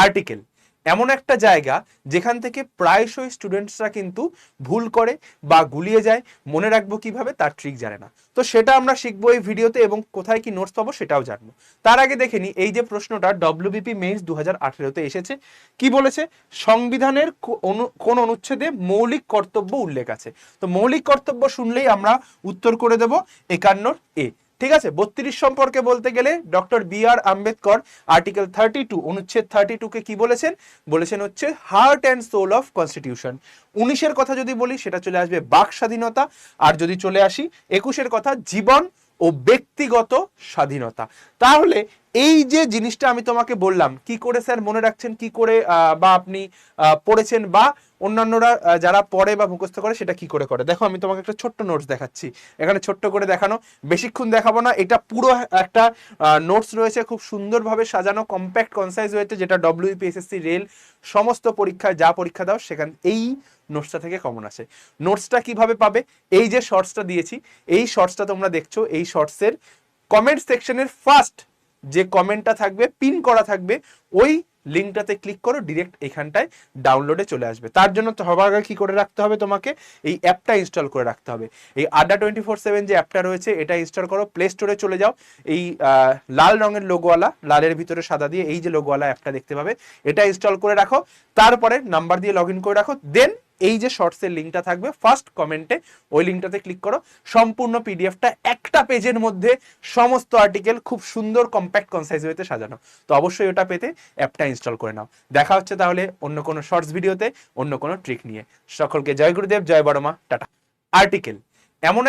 Article এমন একটা জায়গা যেখান থেকে প্রায়শই স্টুডেন্টসরা কিন্তু ভুল করে বা গুলিয়ে যায়, মনে রাখবো কিভাবে তার ট্রিক জানে না। তো সেটা আমরা শিখবো এই ভিডিওতে এবং কোথায় কি নোটস পাবো সেটাও জানবো। তার আগে দেখে নি এই যে প্রশ্নটা ডব্লিউবিপি মেইনস 2018-তে এসেছে, কি বলেছে, সংবিধানের কোন অনুচ্ছেদে মৌলিক কর্তব্য উল্লেখ আছে। তো মৌলিক কর্তব্য শুনলেই আমরা উত্তর করে দেব 51 এ। ঠিক আছে, 32 সম্পর্কে বলতে গেলে doctor B R Ambedkar article 32 অনুচ্ছেদ 32 কে কি বলেছেন, বলেছেন হচ্ছে heart and soul of constitution. 19-এর কথা যদি বলি সেটা চলে আসবে বাক স্বাধীনতা, আর যদি চলে আসি 21-এর কথা জীবন ও ব্যক্তিগত স্বাধীনতা। তাহলে এই যে জিনিসটা আমি তোমাকে বললাম, কি করে স্যার মনে রাখছেন, কি করে বা আপনি পড়েছেন বা অন্যান্যরা যারা পড়ে বা মুখস্থ করে সেটা কি করে করে, দেখো আমি তোমাকে একটা ছোট্ট নোটস দেখাচ্ছি, এখানে ছোট্ট করে দেখানো, বেশিক্ষণ দেখাবো না, এটা পুরো একটা নোটস রয়েছে, খুব সুন্দরভাবে সাজানো, কম্প্যাক্ট কনসাইজ হয়েছে, যেটা ডব্লিউবিপিএসএসসি রেল সমস্ত পরীক্ষায় যা পরীক্ষা দাও সেখান এই নোটসটা থেকে কমন আসে। নোটসটা কিভাবে পাবে, এই যে শর্টসটা দিয়েছি, এই শর্টসটা তোমরা দেখছো, এই শর্টসের কমেন্ট সেকশনের ফার্স্ট যে কমেন্টটা থাকবে, পিন করা থাকবে, ওই লিঙ্কটাতে ক্লিক করো, ডিরেক্ট এখানটায় ডাউনলোডে চলে আসবে। তার জন্য সবার আগে কি করে রাখতে হবে, তোমাকে এই অ্যাপটা ইনস্টল করে রাখতে হবে। এই আড্ডা 24/7 যে অ্যাপটা রয়েছে এটা ইনস্টল করো, প্লে স্টোরে চলে যাও, এই লাল রঙের লোগোওয়ালা, লালের ভিতরে সাদা দিয়ে এই যে লোগোওয়ালা অ্যাপটা দেখতে পাবে, এটা ইনস্টল করে রাখো, তারপরে নাম্বার দিয়ে লগ ইন করে রাখো, দেন এই যে শর্টসের লিঙ্কটা থাকবে ফার্স্ট কমেন্টে, ওই লিঙ্কটাতে ক্লিক করো, সম্পূর্ণ পিডিএফটা একটা পেজের মধ্যে সমস্ত আর্টিকেল খুব সুন্দর কম্প্যাক্ট কনসাইজ ওয়েতে সাজানো। তো অবশ্যই ওটা পেতে অ্যাপটা ইনস্টল করে নাও। দেখা হচ্ছে তাহলে অন্য কোনো শর্টস ভিডিওতে অন্য কোনো ট্রিক নিয়ে। সকলকে জয় গুরুদেব, জয় বড়মা, টাটা। আর্টিকেল এমন